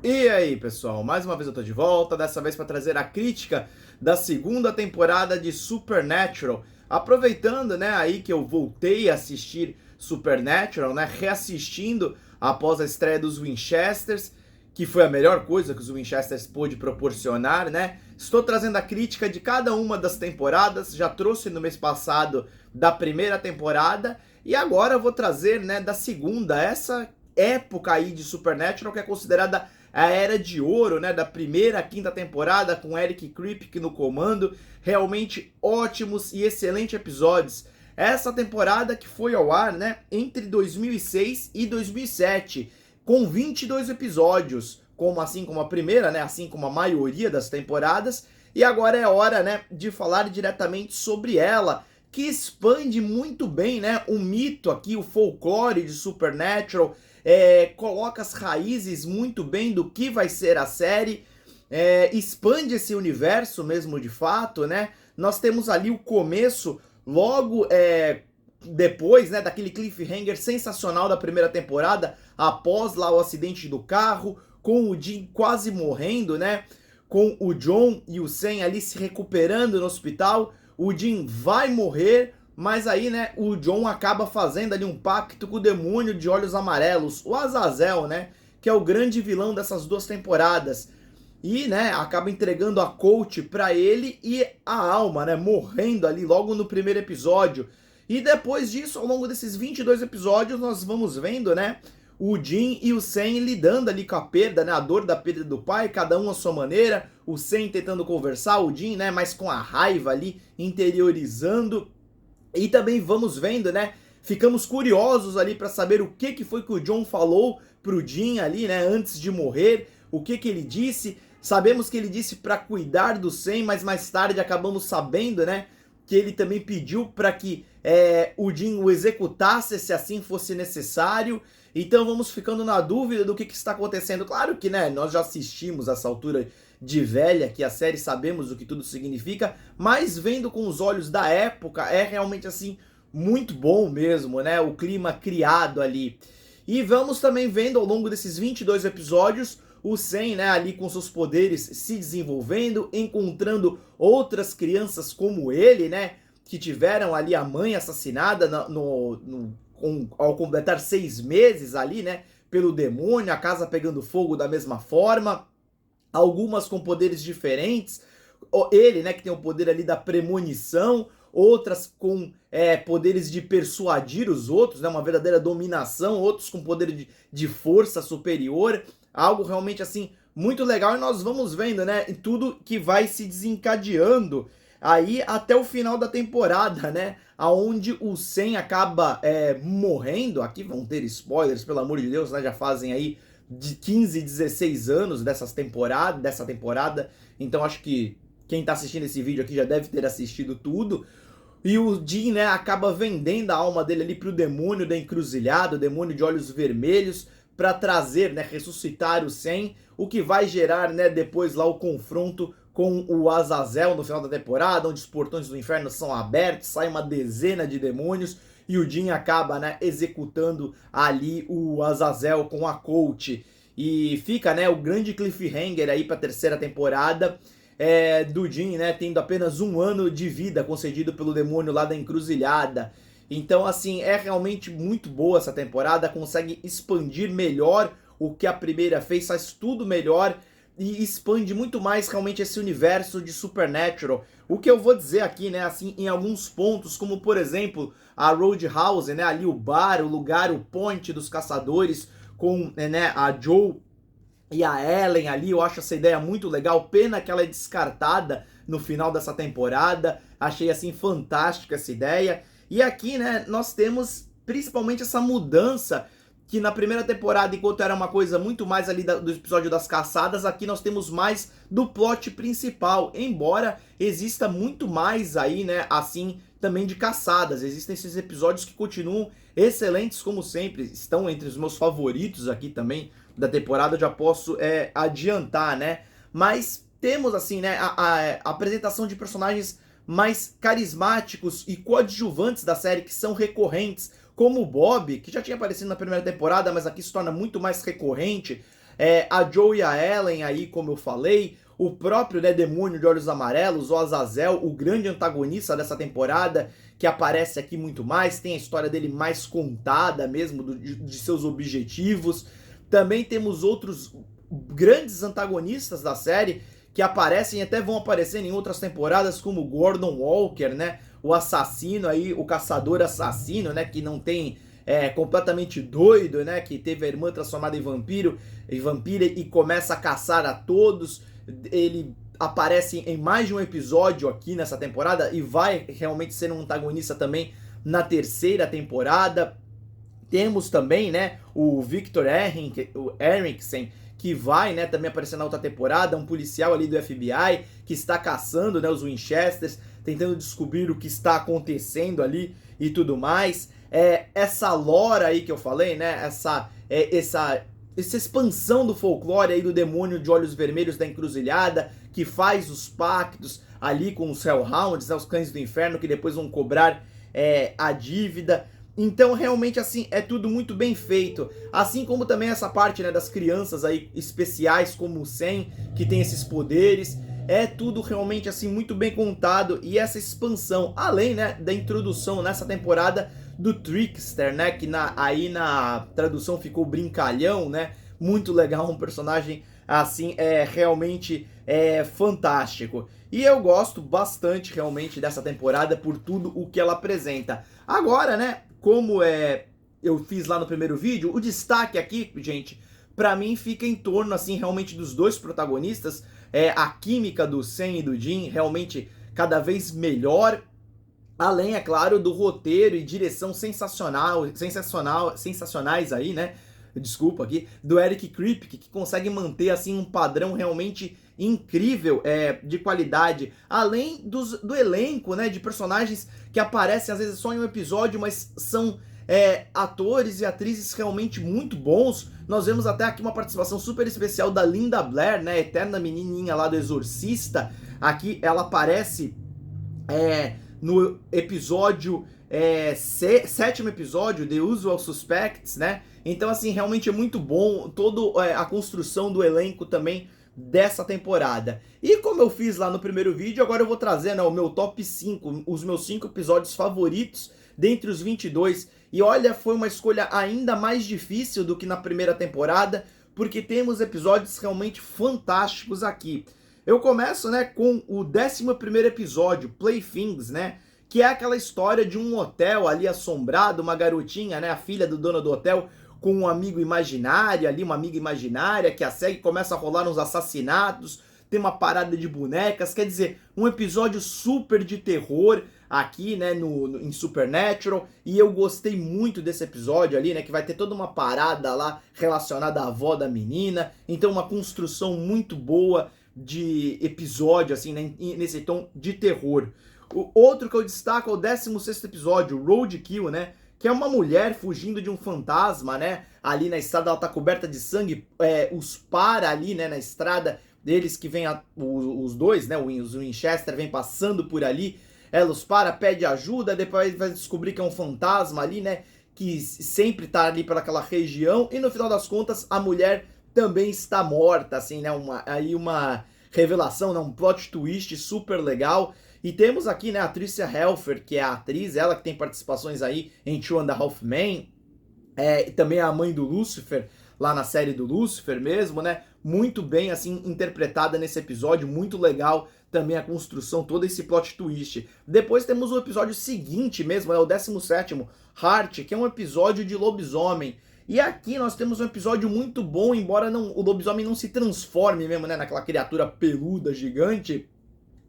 E aí, pessoal, mais uma vez eu tô de volta, dessa vez para trazer a crítica da segunda temporada de Supernatural. Aproveitando, né, aí que eu voltei a assistir Supernatural, né, reassistindo após a estreia dos Winchesters, que foi a melhor coisa que os Winchesters pôde proporcionar, né? Estou trazendo a crítica de cada uma das temporadas, já trouxe no mês passado da primeira temporada e agora eu vou trazer, né, da segunda, essa época aí de Supernatural que é considerada a era de ouro, né, da primeira à quinta temporada, com Eric Kripke no comando, realmente ótimos e excelentes episódios. Essa temporada que foi ao ar, né, entre 2006 e 2007, com 22 episódios, assim como a primeira, né, assim como a maioria das temporadas, e agora é hora, né, de falar diretamente sobre ela, que expande muito bem, né, o mito aqui, o folclore de Supernatural, coloca as raízes muito bem do que vai ser a série, expande esse universo mesmo de fato, né? Nós temos ali o começo, logo depois, né, daquele cliffhanger sensacional da primeira temporada, após lá o acidente do carro, com o Jim quase morrendo, né? Com o John e o Sam ali se recuperando no hospital, o Jim vai morrer, mas aí, né, o John acaba fazendo ali um pacto com o demônio de olhos amarelos, o Azazel, né, que é o grande vilão dessas duas temporadas. E, né, acaba entregando a coach pra ele e a alma, né, morrendo ali logo no primeiro episódio. E depois disso, ao longo desses 22 episódios, nós vamos vendo, né, o Jim e o Sam lidando ali com a perda, né, a dor da perda do pai, cada um à sua maneira. O Sam tentando conversar, o Jim, né, mas com a raiva ali, interiorizando. E também vamos vendo, né? Ficamos curiosos ali para saber o que foi que o John falou pro Jim ali, né? Antes de morrer, o que ele disse. Sabemos que ele disse para cuidar do Sam, mas mais tarde acabamos sabendo, né? Que ele também pediu para que o Jim o executasse se assim fosse necessário. Então vamos ficando na dúvida do que está acontecendo. Claro que, né, nós já assistimos a essa altura de velha que a série, sabemos o que tudo significa, mas vendo com os olhos da época é realmente assim muito bom mesmo, né? O clima criado ali. E vamos também vendo ao longo desses 22 episódios o Sam, né, ali com seus poderes se desenvolvendo, encontrando outras crianças como ele, né, que tiveram ali a mãe assassinada ao completar 6 meses ali, né, pelo demônio, a casa pegando fogo da mesma forma, algumas com poderes diferentes, ele, né, que tem o poder ali da premonição, outras com poderes de persuadir os outros, né, uma verdadeira dominação, outros com poder de força superior, algo realmente assim muito legal, e nós vamos vendo, né, tudo que vai se desencadeando aí até o final da temporada, né, aonde o Sam acaba morrendo. Aqui vão ter spoilers, pelo amor de Deus, né, já fazem aí de 15, 16 anos dessa temporada, então acho que quem tá assistindo esse vídeo aqui já deve ter assistido tudo. E o Jim, né, acaba vendendo a alma dele ali pro demônio da encruzilhada, o demônio de olhos vermelhos, para trazer, né, ressuscitar o Sam, o que vai gerar, né, depois lá o confronto com o Azazel no final da temporada, onde os portões do inferno são abertos, sai uma dezena de demônios e o Jim acaba, né, executando ali o Azazel com a coach. E fica, né, o grande cliffhanger aí para a terceira temporada, do Jim, né, tendo apenas 1 ano de vida concedido pelo demônio lá da encruzilhada. Então, assim, é realmente muito boa essa temporada, consegue expandir melhor o que a primeira fez, faz tudo melhor e expande muito mais realmente esse universo de Supernatural. O que eu vou dizer aqui, né, assim, em alguns pontos, como por exemplo, a Roadhouse, né, ali o bar, o lugar, o point dos caçadores, com, né, a Joe e a Ellen ali, eu acho essa ideia muito legal, pena que ela é descartada no final dessa temporada, achei assim fantástica essa ideia. E aqui, né, nós temos principalmente essa mudança que na primeira temporada, enquanto era uma coisa muito mais ali do episódio das caçadas, aqui nós temos mais do plot principal, embora exista muito mais aí, né, assim, também de caçadas. Existem esses episódios que continuam excelentes como sempre, estão entre os meus favoritos aqui também da temporada, eu já posso adiantar, né? Mas temos assim, né, a apresentação de personagens mais carismáticos e coadjuvantes da série que são recorrentes, como o Bob, que já tinha aparecido na primeira temporada, mas aqui se torna muito mais recorrente. a Joe e a Ellen aí, como eu falei, o próprio, né, Demônio de Olhos Amarelos, o Azazel, o grande antagonista dessa temporada, que aparece aqui muito mais, tem a história dele mais contada mesmo, de seus objetivos. Também temos outros grandes antagonistas da série, que aparecem e até vão aparecer em outras temporadas, como Gordon Walker, né, o assassino aí, o caçador assassino, né, que não tem... completamente doido, né, que teve a irmã transformada em vampira e começa a caçar a todos. Ele aparece em mais de um episódio aqui nessa temporada e vai realmente ser um antagonista também na 3ª temporada. Temos também, né, o Victor Eriksen, que vai, né, também aparecer na outra temporada, um policial ali do FBI que está caçando, né, os Winchesters, tentando descobrir o que está acontecendo ali e tudo mais. Essa lore aí que eu falei, né, essa expansão do folclore aí do demônio de olhos vermelhos da encruzilhada, que faz os pactos ali com os Hellhounds, né, os cães do inferno, que depois vão cobrar a dívida. Então, realmente, assim, é tudo muito bem feito. Assim como também essa parte, né, das crianças aí especiais, como o Sam, que tem esses poderes. É tudo realmente, assim, muito bem contado. E essa expansão, além, né, da introdução nessa temporada do Trickster, né, que aí na tradução ficou brincalhão, né, muito legal, um personagem assim, realmente fantástico. E eu gosto bastante realmente dessa temporada por tudo o que ela apresenta. Agora, né, como eu fiz lá no primeiro vídeo, o destaque aqui, gente, pra mim fica em torno, assim, realmente dos dois protagonistas, a química do Sam e do Dean realmente cada vez melhor. Além, é claro, do roteiro e direção sensacionais aí, né? Desculpa aqui, do Eric Kripke, que consegue manter, assim, um padrão realmente incrível de qualidade. Além do elenco, né? De personagens que aparecem, às vezes, só em um episódio, mas são atores e atrizes realmente muito bons. Nós vemos até aqui uma participação super especial da Linda Blair, né? Eterna menininha lá do Exorcista. Aqui ela aparece... no episódio, 7º episódio, The Usual Suspects, né? Então, assim, realmente é muito bom toda a construção do elenco também dessa temporada. E como eu fiz lá no primeiro vídeo, agora eu vou trazer, né, o meu top 5, os meus 5 episódios favoritos dentre os 22. E olha, foi uma escolha ainda mais difícil do que na primeira temporada, porque temos episódios realmente fantásticos aqui. Eu começo, né, com o 11º episódio, Playthings, né, que é aquela história de um hotel ali assombrado, uma garotinha, né, a filha do dono do hotel, com um amigo imaginário ali, uma amiga imaginária que a segue, começa a rolar uns assassinatos, tem uma parada de bonecas, quer dizer, um episódio super de terror aqui, né, em Supernatural, e eu gostei muito desse episódio ali, né, que vai ter toda uma parada lá relacionada à avó da menina, então uma construção muito boa de episódio, assim, né, nesse tom de terror. O outro que eu destaco é o 16º episódio, Roadkill, né, que é uma mulher fugindo de um fantasma, né, ali na estrada, ela tá coberta de sangue, os para ali, né, na estrada, deles que vem os dois, né, os Winchester vem passando por ali, ela os para, pede ajuda, depois vai descobrir que é um fantasma ali, né, que sempre tá ali pelaquela região, e no final das contas, a mulher também está morta, assim, né, uma revelação, né, um plot twist super legal. E temos aqui, né, a Tricia Helfer, que é a atriz, ela que tem participações aí em Two and a Half Men, e também a mãe do Lucifer, lá na série do Lucifer mesmo, né, muito bem, assim, interpretada nesse episódio, muito legal também a construção, todo esse plot twist. Depois temos o episódio seguinte mesmo, né, o 17º, Heart, que é um episódio de lobisomem. E aqui nós temos um episódio muito bom, embora o lobisomem não se transforme mesmo, né, naquela criatura peluda, gigante,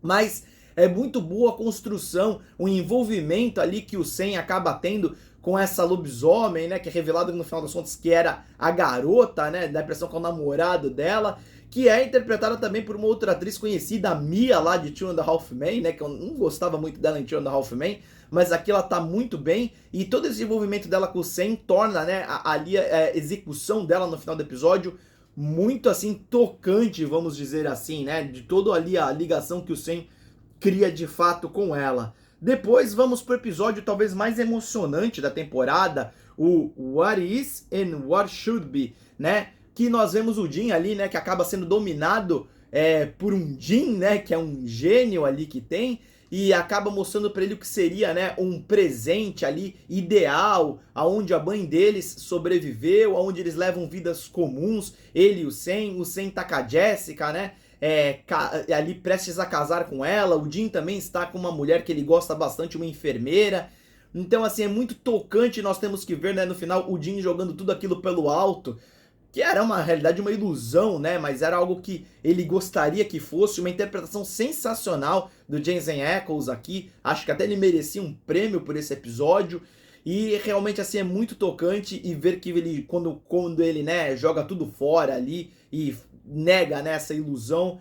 mas é muito boa a construção, o envolvimento ali que o Sam acaba tendo com essa lobisomem, né, que é revelado no final das contas que era a garota, né, dá a impressão que é o namorado dela, que é interpretada também por uma outra atriz conhecida, a Mia, lá de Two and a Half Men, né, que eu não gostava muito dela em Two and a Half Men, mas aqui ela tá muito bem, e todo esse envolvimento dela com o Sam torna, né, ali a execução dela no final do episódio muito, assim, tocante, vamos dizer assim, né, de toda ali a ligação que o Sam cria de fato com ela. Depois vamos pro episódio talvez mais emocionante da temporada, o What Is and What Should Be, né? que nós vemos o Jin ali, né, que acaba sendo dominado por um Jin, né, que é um gênio ali que tem, e acaba mostrando para ele o que seria, né, um presente ali ideal, aonde a mãe deles sobreviveu, aonde eles levam vidas comuns, ele e o Sen tá com a Jessica, né, ali prestes a casar com ela, o Jin também está com uma mulher que ele gosta bastante, uma enfermeira. Então assim, é muito tocante, nós temos que ver, né, no final o Jin jogando tudo aquilo pelo alto, que era uma realidade, uma ilusão, né, mas era algo que ele gostaria que fosse, uma interpretação sensacional do Jensen Ackles aqui, acho que até ele merecia um prêmio por esse episódio, e realmente assim é muito tocante, e ver que ele, quando ele, né, joga tudo fora ali, e nega, né, essa ilusão,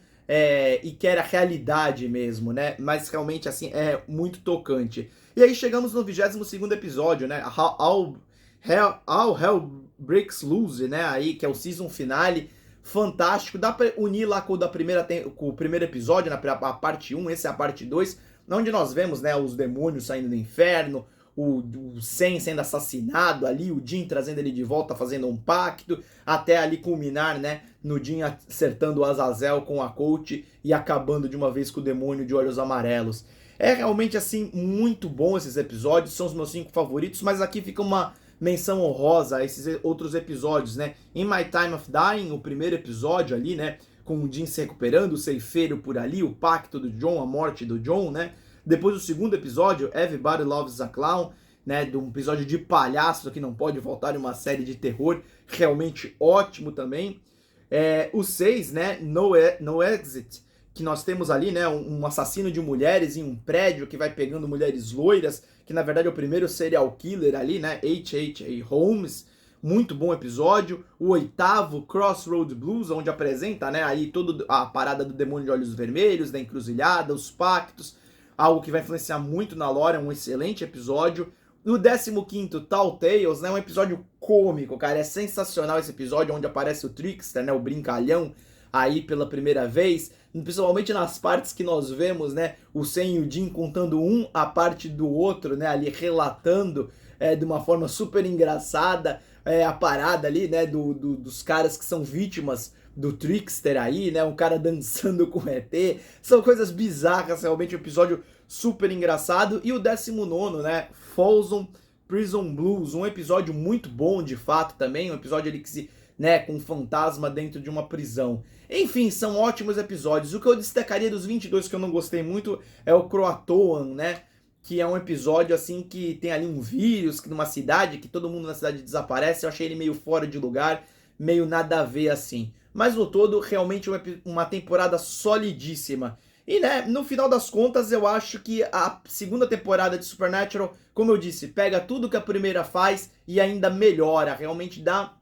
e quer a realidade mesmo, né, mas realmente assim é muito tocante. E aí chegamos no 22º episódio, né, All Hell Breaks Loose, né, aí, que é o season finale, fantástico, dá pra unir lá com o primeiro episódio, a parte 1, essa é a parte 2, onde nós vemos, né, os demônios saindo do inferno, o Sen sendo assassinado ali, o Jin trazendo ele de volta, fazendo um pacto, até ali culminar, né, no Jin acertando o Azazel com a Colt e acabando de uma vez com o demônio de olhos amarelos. É realmente, assim, muito bom esses episódios, são os meus 5 favoritos, mas aqui fica uma menção honrosa a esses outros episódios, né? In My Time of Dying, o primeiro episódio ali, né? Com o Jin se recuperando, o ceifeiro por ali, o pacto do John, a morte do John, né? Depois o segundo episódio, Everybody Loves a Clown, né? De um episódio de palhaço que não pode faltar em uma série de terror, realmente ótimo também. O 6, né? No Exit, que nós temos ali, né, um assassino de mulheres em um prédio que vai pegando mulheres loiras, que na verdade é o primeiro serial killer ali, né, H.H. Holmes, muito bom episódio. O 8º, Crossroad Blues, onde apresenta, né, aí toda a parada do demônio de olhos vermelhos, da encruzilhada, os pactos, algo que vai influenciar muito na lore, é um excelente episódio. No 15º, Tall Tales, né, um episódio cômico, cara, é sensacional esse episódio, onde aparece o Trickster, né, o brincalhão, aí pela primeira vez, principalmente nas partes que nós vemos, né, o Sen e o Jin contando a parte do outro, né, ali relatando de uma forma super engraçada a parada ali, né, dos caras que são vítimas do Trickster aí, né, um cara dançando com o ET, são coisas bizarras, realmente um episódio super engraçado. E o 19º, né, Folsom Prison Blues, um episódio muito bom de fato também, um episódio ali que se, né, com um fantasma dentro de uma prisão. Enfim, são ótimos episódios. O que eu destacaria dos 22 que eu não gostei muito é o Croatoan, né? Que é um episódio assim que tem ali um vírus que numa cidade, que todo mundo na cidade desaparece. Eu achei ele meio fora de lugar, meio nada a ver assim. Mas no todo, realmente uma temporada solidíssima. E, né, no final das contas, eu acho que a segunda temporada de Supernatural, como eu disse, pega tudo que a primeira faz e ainda melhora. Realmente dá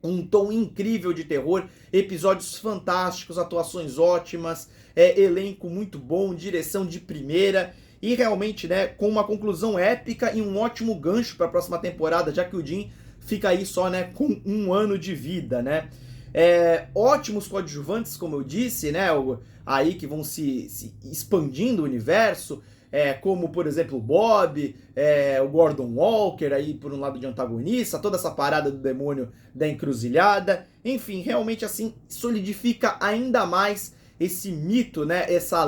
um tom incrível de terror, episódios fantásticos, atuações ótimas, elenco muito bom, direção de primeira e realmente, né, com uma conclusão épica e um ótimo gancho para a próxima temporada, já que o Jin fica aí só, né, com 1 ano de vida, né. Ótimos coadjuvantes, como eu disse, né, aí que vão se expandindo o universo, como, por exemplo, o Bob, o Gordon Walker, aí por um lado de antagonista, toda essa parada do demônio da encruzilhada, enfim, realmente assim, solidifica ainda mais esse mito, né, essa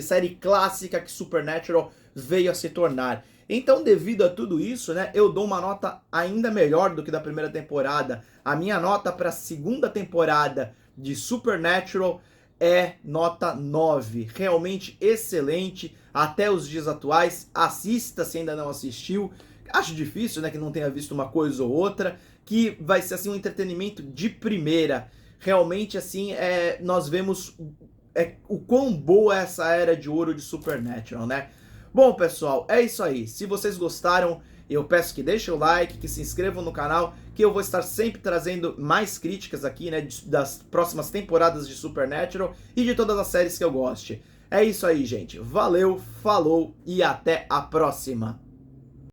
série clássica que Supernatural veio a se tornar. Então, devido a tudo isso, né, eu dou uma nota ainda melhor do que da primeira temporada. A minha nota para a segunda temporada de Supernatural é nota 9, realmente excelente, até os dias atuais. Assista se ainda não assistiu, acho difícil, né, que não tenha visto uma coisa ou outra, que vai ser assim um entretenimento de primeira. Realmente assim, nós vemos o quão boa é essa era de ouro de Supernatural, né? Bom, pessoal, é isso aí. Se vocês gostaram, eu peço que deixem o like, que se inscrevam no canal, que eu vou estar sempre trazendo mais críticas aqui, né, das próximas temporadas de Supernatural e de todas as séries que eu goste. É isso aí, gente. Valeu, falou e até a próxima!